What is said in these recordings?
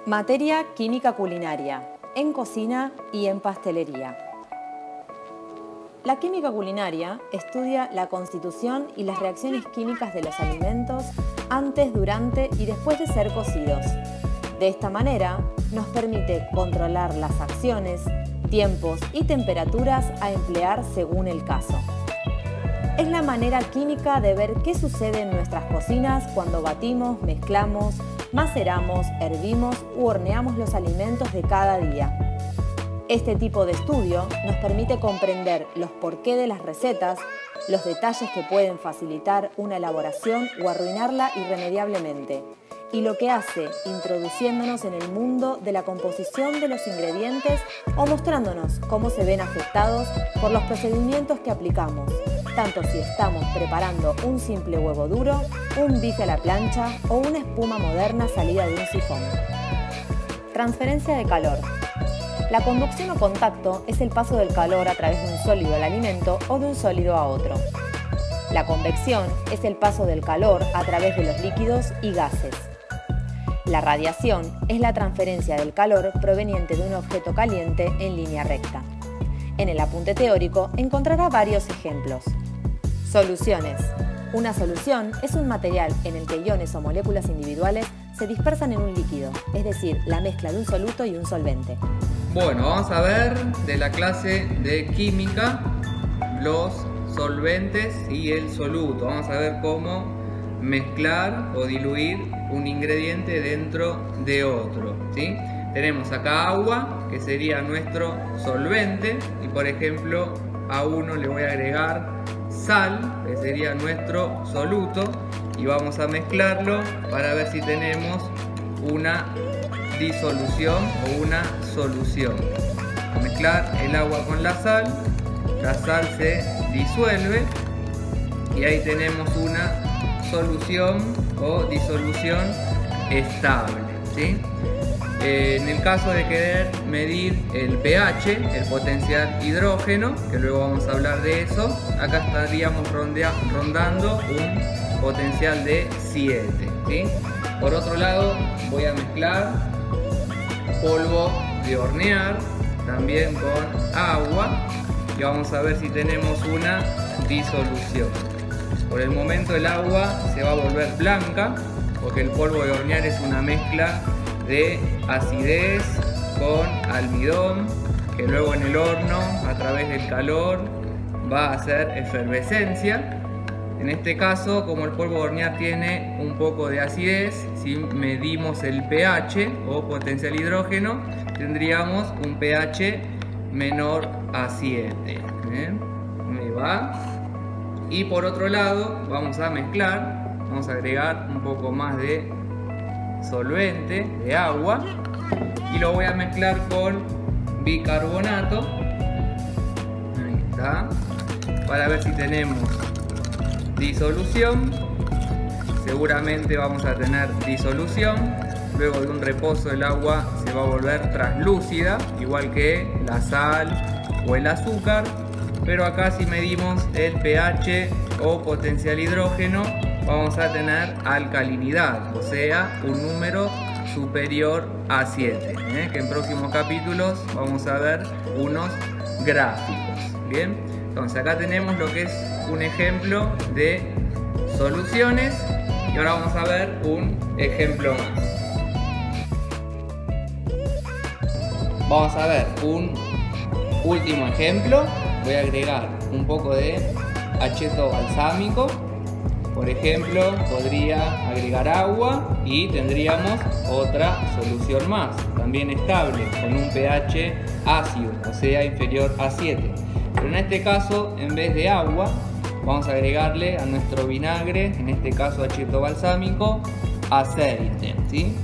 Materia química culinaria, en cocina y en pastelería. La química culinaria estudia la constitución y las reacciones químicas de los alimentos antes, durante y después de ser cocidos. De esta manera, nos permite controlar las acciones, tiempos y temperaturas a emplear según el caso. Es la manera química de ver qué sucede en nuestras cocinas cuando batimos, mezclamos, maceramos, hervimos u horneamos los alimentos de cada día. Este tipo de estudio nos permite comprender los porqué de las recetas, los detalles que pueden facilitar una elaboración o arruinarla irremediablemente, y lo que hace introduciéndonos en el mundo de la composición de los ingredientes o mostrándonos cómo se ven afectados por los procedimientos que aplicamos, tanto si estamos preparando un simple huevo duro, un bife a la plancha o una espuma moderna salida de un sifón. Transferencia de calor. La conducción o contacto es el paso del calor a través de un sólido al alimento o de un sólido a otro. La convección es el paso del calor a través de los líquidos y gases. La radiación es la transferencia del calor proveniente de un objeto caliente en línea recta. En el apunte teórico encontrará varios ejemplos. Soluciones. Una solución es un material en el que iones o moléculas individuales se dispersan en un líquido, es decir, la mezcla de un soluto y un solvente. Bueno, vamos a ver de la clase de química los solventes y el soluto. Vamos a ver cómo mezclar o diluir un ingrediente dentro de otro, ¿sí? Tenemos acá agua, que sería nuestro solvente, y por ejemplo a uno le voy a agregar sal, que sería nuestro soluto, y vamos a mezclarlo para ver si tenemos una disolución o una solución. A mezclar el agua con la sal se disuelve y ahí tenemos una solución o disolución estable, ¿sí? En el caso de querer medir el pH, el potencial hidrógeno, que luego vamos a hablar de eso, acá estaríamos rondando un potencial de 7, ¿sí? Por otro lado, voy a mezclar polvo de hornear también con agua y vamos a ver si tenemos una disolución. Por el momento el agua se va a volver blanca porque el polvo de hornear es una mezcla de acidez con almidón que luego en el horno a través del calor va a hacer efervescencia. En este caso, como el polvo de hornear tiene un poco de acidez, si medimos el pH o potencial hidrógeno, tendríamos un pH menor a 7. Ahí va. Y por otro lado, vamos a mezclar, vamos a agregar un poco más de solvente, de agua, y lo voy a mezclar con bicarbonato. Ahí está. Para ver si tenemos disolución. Seguramente vamos a tener disolución. Luego de un reposo el agua se va a volver translúcida, igual que la sal o el azúcar. Pero acá si medimos el pH o potencial hidrógeno vamos a tener alcalinidad, o sea, un número superior a 7, que en próximos capítulos vamos a ver unos gráficos. Bien, entonces acá tenemos lo que es un ejemplo de soluciones y ahora vamos a ver un ejemplo más. Vamos a ver un último ejemplo. Voy a agregar un poco de acheto balsámico. Por ejemplo, podría agregar agua y tendríamos otra solución más, también estable, con un pH ácido, o sea, inferior a 7. Pero en este caso, en vez de agua, vamos a agregarle a nuestro vinagre, en este caso acheto balsámico, aceite, ¿sí?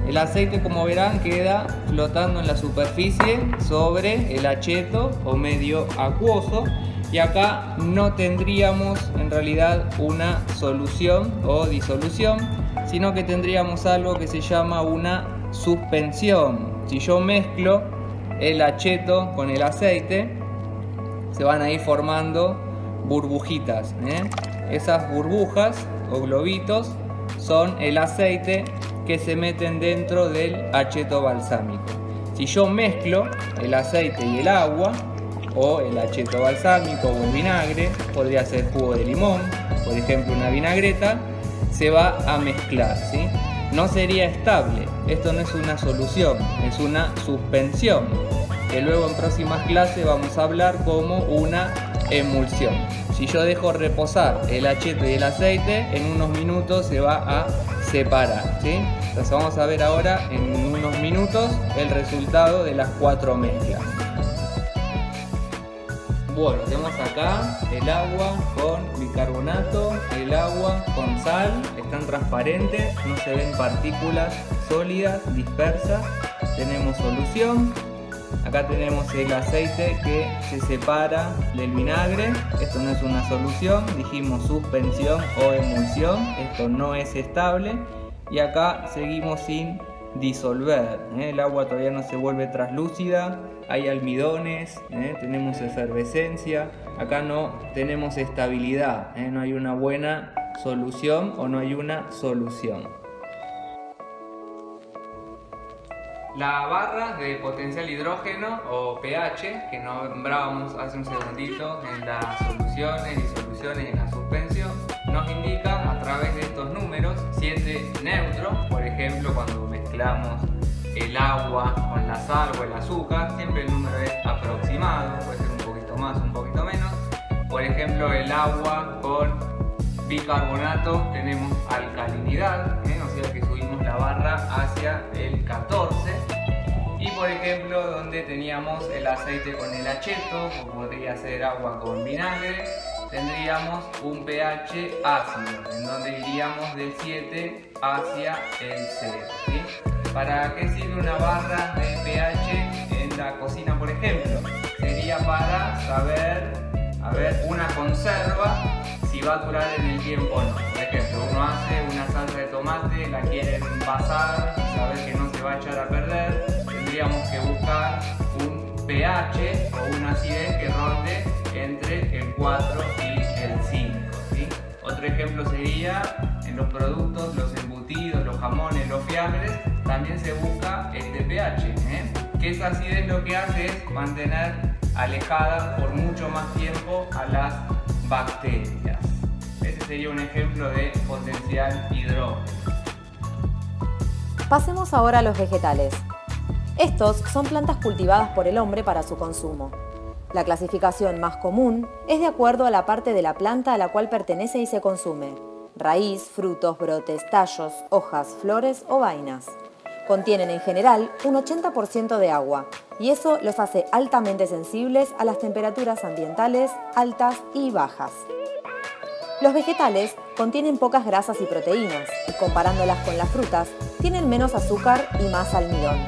El aceite, como verán, queda flotando en la superficie sobre el acheto o medio acuoso. Y acá no tendríamos en realidad una solución o disolución, sino que tendríamos algo que se llama una suspensión. Si yo mezclo el acheto con el aceite, se van a ir formando burbujitas, Esas burbujas o globitos son el aceite que se meten dentro del acheto balsámico. Si yo mezclo el aceite y el agua, o el acheto balsámico o el vinagre, podría ser jugo de limón, por ejemplo una vinagreta, se va a mezclar, ¿sí? No sería estable, esto no es una solución, es una suspensión, que luego en próximas clases vamos a hablar como una emulsión. Si yo dejo reposar el acheto y el aceite, en unos minutos se va a separar, ¿sí? Entonces vamos a ver ahora en unos minutos el resultado de las 4 mezclas. Bueno, tenemos acá el agua con bicarbonato, el agua con sal, están transparentes, no se ven partículas sólidas, dispersas. Tenemos solución, acá tenemos el aceite que se separa del vinagre, esto no es una solución, dijimos suspensión o emulsión, esto no es estable. Y acá seguimos sin disolver, el agua todavía no se vuelve translúcida, hay almidones, tenemos efervescencia, acá no tenemos estabilidad, no hay una buena solución o no hay una solución. La barra de potencial hidrógeno o pH que nombrábamos hace un segundito en las soluciones, disoluciones y en la suspensión, nos indica a través de estos números 7 neutros. Por ejemplo, cuando mezclamos el agua con la sal o el azúcar, siempre el número es aproximado, puede ser un poquito más, un poquito menos. Por ejemplo, el agua con bicarbonato tenemos alcalinidad, o sea que subimos la barra hacia el 14. Y por ejemplo, donde teníamos el aceite con el acheto, o podría ser agua con vinagre, tendríamos un pH ácido, en donde iríamos del 7 hacia el 0, ¿sí? ¿Para qué sirve una barra de pH en la cocina, por ejemplo? Sería para saber, una conserva, si va a durar en el tiempo o no. Por ejemplo, uno hace una salsa de tomate, la quiere envasar, saber que no se va a echar a perder, tendríamos que buscar un pH o una acidez que ronde entre el 4 y el 5, ¿sí? Otro ejemplo sería en los productos, los embutidos, los jamones, los fiambres, también se busca este pH, que esa acidez lo que hace es mantener alejada por mucho más tiempo a las bacterias. Ese sería un ejemplo de potencial hidrógeno. Pasemos ahora a los vegetales. Estos son plantas cultivadas por el hombre para su consumo. La clasificación más común es de acuerdo a la parte de la planta a la cual pertenece y se consume: raíz, frutos, brotes, tallos, hojas, flores o vainas. Contienen en general un 80% de agua y eso los hace altamente sensibles a las temperaturas ambientales altas y bajas. Los vegetales contienen pocas grasas y proteínas y comparándolas con las frutas tienen menos azúcar y más almidón.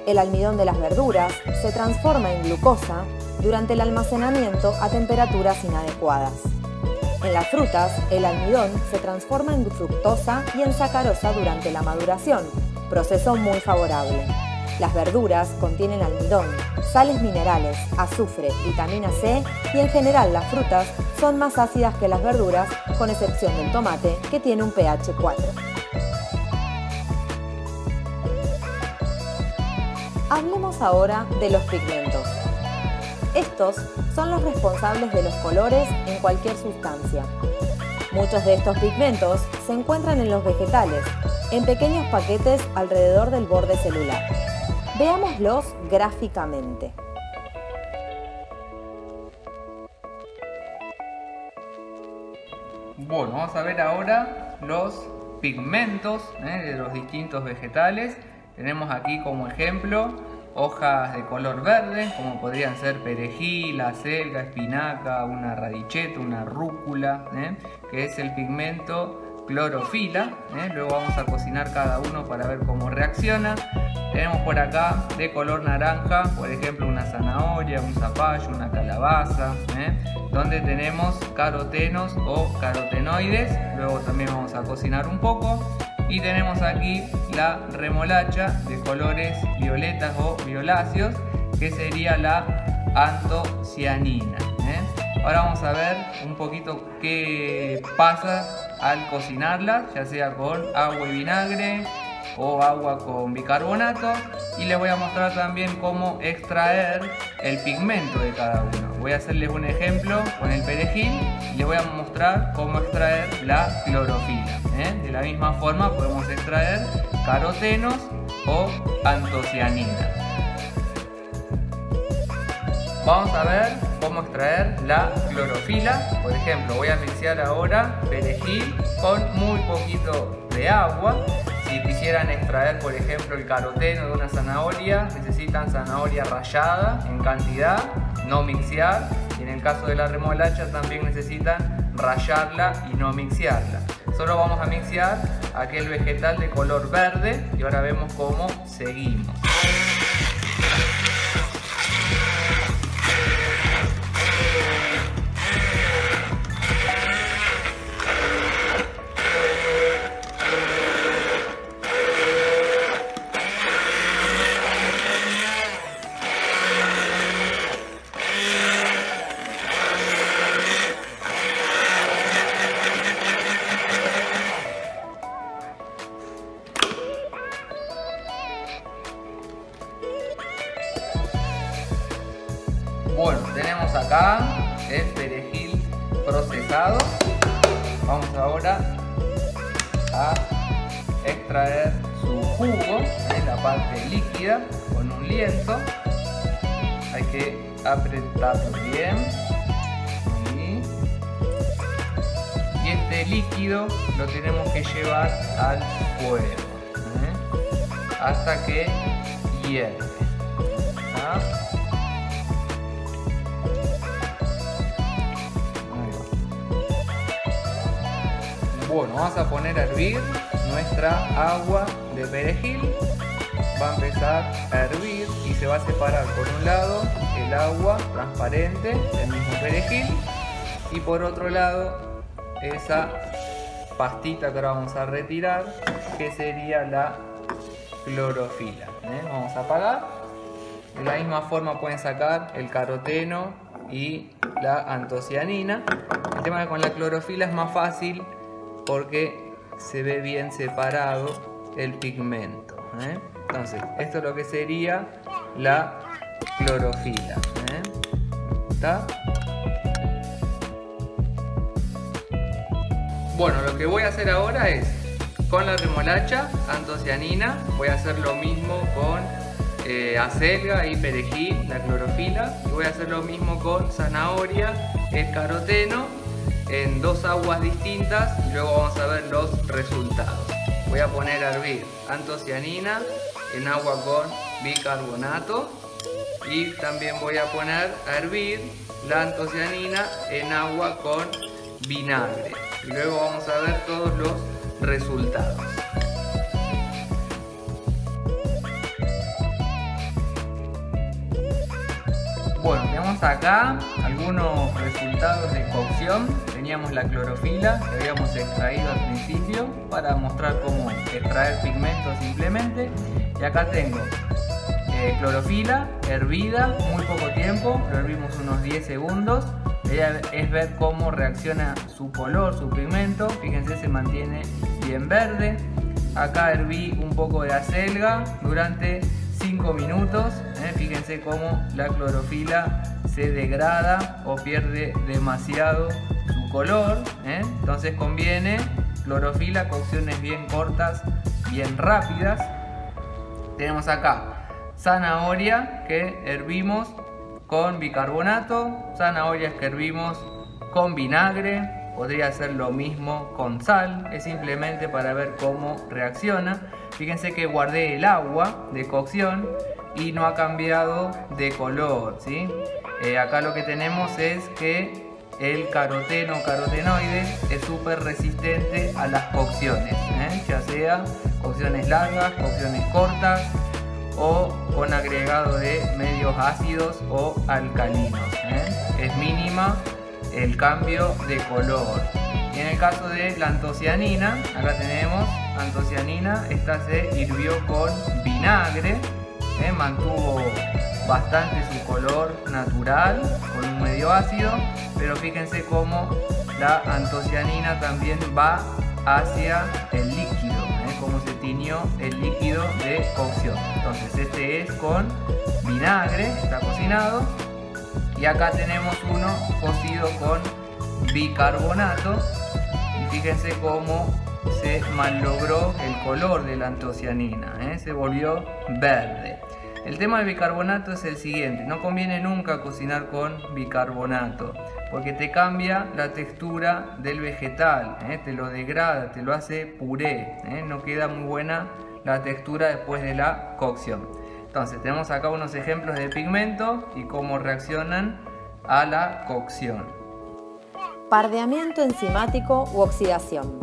El almidón de las verduras se transforma en glucosa durante el almacenamiento a temperaturas inadecuadas. En las frutas, el almidón se transforma en fructosa y en sacarosa durante la maduración, proceso muy favorable. Las verduras contienen almidón, sales minerales, azufre, vitamina C y en general las frutas son más ácidas que las verduras, con excepción del tomate, que tiene un pH 4. Hablemos ahora de los pigmentos. Estos son los responsables de los colores en cualquier sustancia. Muchos de estos pigmentos se encuentran en los vegetales, en pequeños paquetes alrededor del borde celular. Veámoslos gráficamente. Bueno, vamos a ver ahora los pigmentos de los distintos vegetales. Tenemos aquí como ejemplo hojas de color verde, como podrían ser perejil, acelga, espinaca, una radicheta, una rúcula, que es el pigmento clorofila. Luego vamos a cocinar cada uno para ver cómo reacciona. Tenemos por acá de color naranja, por ejemplo, una zanahoria, un zapallo, una calabaza, donde tenemos carotenos o carotenoides. Luego también vamos a cocinar un poco. Y tenemos aquí la remolacha de colores violetas o violáceos, que sería la antocianina. Ahora vamos a ver un poquito qué pasa al cocinarla, ya sea con agua y vinagre, o agua con bicarbonato, y les voy a mostrar también cómo extraer el pigmento de cada uno. Voy a hacerles un ejemplo con el perejil y les voy a mostrar cómo extraer la clorofila. De la misma forma podemos extraer carotenos o antocianina. Vamos a ver cómo extraer la clorofila. Por ejemplo, voy a mezclar ahora perejil con muy poquito de agua. Si quisieran extraer, por ejemplo, el caroteno de una zanahoria, necesitan zanahoria rallada en cantidad, no mixear. Y en el caso de la remolacha también necesitan rallarla y no mixearla. Solo vamos a mixear aquel vegetal de color verde y ahora vemos cómo seguimos. Bueno, tenemos acá el perejil procesado. Vamos ahora a extraer su jugo en la parte líquida con un lienzo. Hay que apretarlo bien. Y este líquido lo tenemos que llevar al fuego hasta que hierve. Bueno, vamos a poner a hervir nuestra agua de perejil. Va a empezar a hervir y se va a separar por un lado el agua transparente del mismo perejil y por otro lado esa pastita que ahora vamos a retirar, que sería la clorofila. Vamos a apagar. De la misma forma pueden sacar el caroteno y la antocianina. El tema que con la clorofila es más fácil porque se ve bien separado el pigmento. Entonces, esto es lo que sería la clorofila. ¿Está? Bueno, lo que voy a hacer ahora es, con la remolacha, antocianina, voy a hacer lo mismo con acelga y perejil, la clorofila, y voy a hacer lo mismo con zanahoria, el caroteno, en dos aguas distintas y luego vamos a ver los resultados. Voy a poner a hervir antocianina en agua con bicarbonato y también voy a poner a hervir la antocianina en agua con vinagre. Y luego vamos a ver todos los resultados. Bueno, tenemos acá algunos resultados de cocción. Teníamos la clorofila que habíamos extraído al principio para mostrar cómo extraer pigmento simplemente. Y acá tengo clorofila hervida, muy poco tiempo, lo hervimos unos 10 segundos. La idea es ver cómo reacciona su color, su pigmento. Fíjense, se mantiene bien verde. Acá herví un poco de acelga durante 5 minutos. Fíjense cómo la clorofila se degrada o pierde demasiado su color. Entonces conviene clorofila, cocciones bien cortas, bien rápidas. Tenemos acá zanahoria que hervimos con bicarbonato, zanahorias que hervimos con vinagre. Podría hacer lo mismo con sal, es simplemente para ver cómo reacciona. Fíjense que guardé el agua de cocción y no ha cambiado de color, ¿sí? Acá lo que tenemos es que el carotenoide es súper resistente a las cocciones, ya sea cocciones largas, cocciones cortas o con agregado de medios ácidos o alcalinos. Es mínima el cambio de color. Y en el caso de la antocianina, acá tenemos antocianina, esta se hirvió con vinagre, mantuvo bastante su color natural con un medio ácido, pero fíjense cómo la antocianina también va hacia el líquido, cómo se tiñó el líquido de cocción. Entonces este es con vinagre, está cocinado. Y acá tenemos uno cocido con bicarbonato. Y fíjense cómo se malogró el color de la antocianina, se volvió verde. El tema del bicarbonato es el siguiente: no conviene nunca cocinar con bicarbonato porque te cambia la textura del vegetal, te lo degrada, te lo hace puré, no queda muy buena la textura después de la cocción. Entonces tenemos acá unos ejemplos de pigmento y cómo reaccionan a la cocción. Pardeamiento enzimático u oxidación.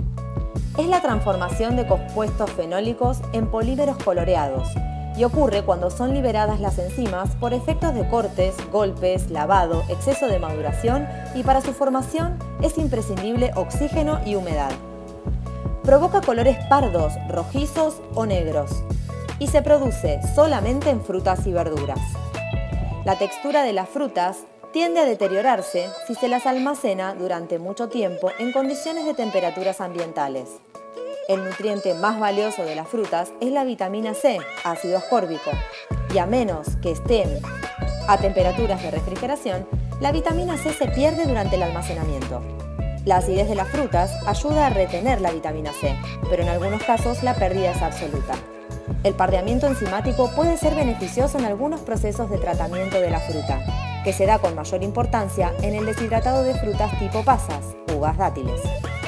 Es la transformación de compuestos fenólicos en polímeros coloreados y ocurre cuando son liberadas las enzimas por efectos de cortes, golpes, lavado, exceso de maduración, y para su formación es imprescindible oxígeno y humedad. Provoca colores pardos, rojizos o negros y se produce solamente en frutas y verduras. La textura de las frutas tiende a deteriorarse si se las almacena durante mucho tiempo en condiciones de temperaturas ambientales. El nutriente más valioso de las frutas es la vitamina C, ácido ascórbico, y a menos que estén a temperaturas de refrigeración, la vitamina C se pierde durante el almacenamiento. La acidez de las frutas ayuda a retener la vitamina C, pero en algunos casos la pérdida es absoluta. El pardeamiento enzimático puede ser beneficioso en algunos procesos de tratamiento de la fruta, que se da con mayor importancia en el deshidratado de frutas tipo pasas, uvas, dátiles,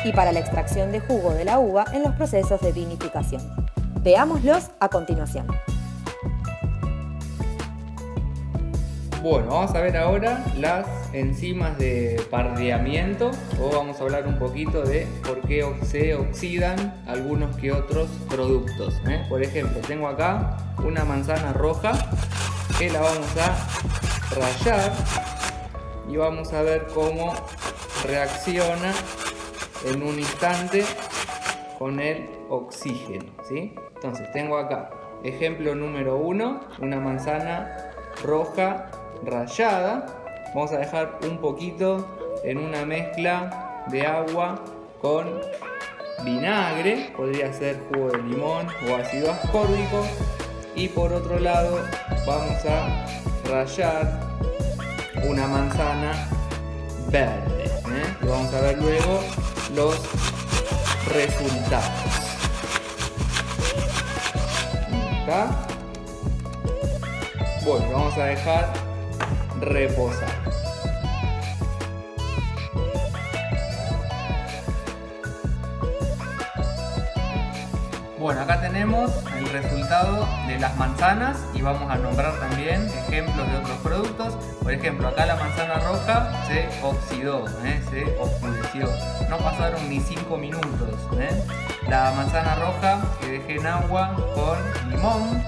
y para la extracción de jugo de la uva en los procesos de vinificación. Veámoslos a continuación. Bueno, vamos a ver ahora las enzimas de pardeamiento, o vamos a hablar un poquito de por qué se oxidan algunos que otros productos. Por ejemplo, tengo acá una manzana roja que la vamos a rallar y vamos a ver cómo reacciona en un instante con el oxígeno, ¿sí? Entonces tengo acá ejemplo número 1, una manzana roja rallada. Vamos a dejar un poquito en una mezcla de agua con vinagre, podría ser jugo de limón o ácido ascórbico, y por otro lado vamos a rallar una manzana verde, y vamos a ver luego los resultados. ¿Está? Bueno, vamos a dejar reposar. Bueno, acá tenemos el resultado de las manzanas y vamos a nombrar también ejemplos de otros productos. Por ejemplo, acá la manzana roja se oxidó, se oscureció. No pasaron ni 5 minutos. La manzana roja que dejé en agua con limón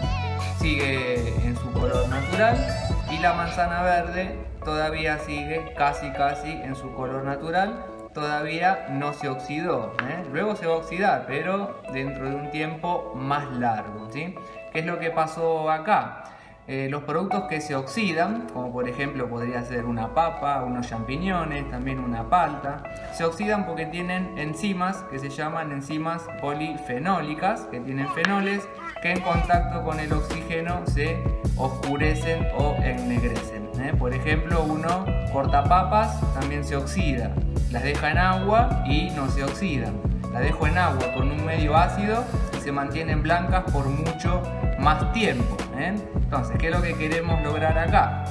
sigue en su color natural, y la manzana verde todavía sigue casi en su color natural. Todavía no se oxidó, luego se va a oxidar, pero dentro de un tiempo más largo, ¿sí? ¿Qué es lo que pasó acá? Los productos que se oxidan, como por ejemplo podría ser una papa, unos champiñones, también una palta, se oxidan porque tienen enzimas que se llaman enzimas polifenólicas, que tienen fenoles que en contacto con el oxígeno se oscurecen o ennegrecen. Por ejemplo, uno corta papas, también se oxida. Las deja en agua y no se oxidan. Las dejo en agua con un medio ácido y se mantienen blancas por mucho más tiempo. Entonces, ¿qué es lo que queremos lograr acá?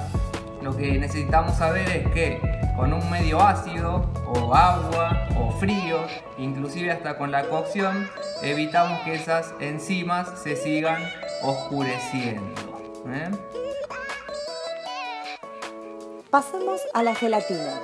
Lo que necesitamos saber es que con un medio ácido o agua o frío, inclusive hasta con la cocción, evitamos que esas enzimas se sigan oscureciendo. Pasemos a la gelatina.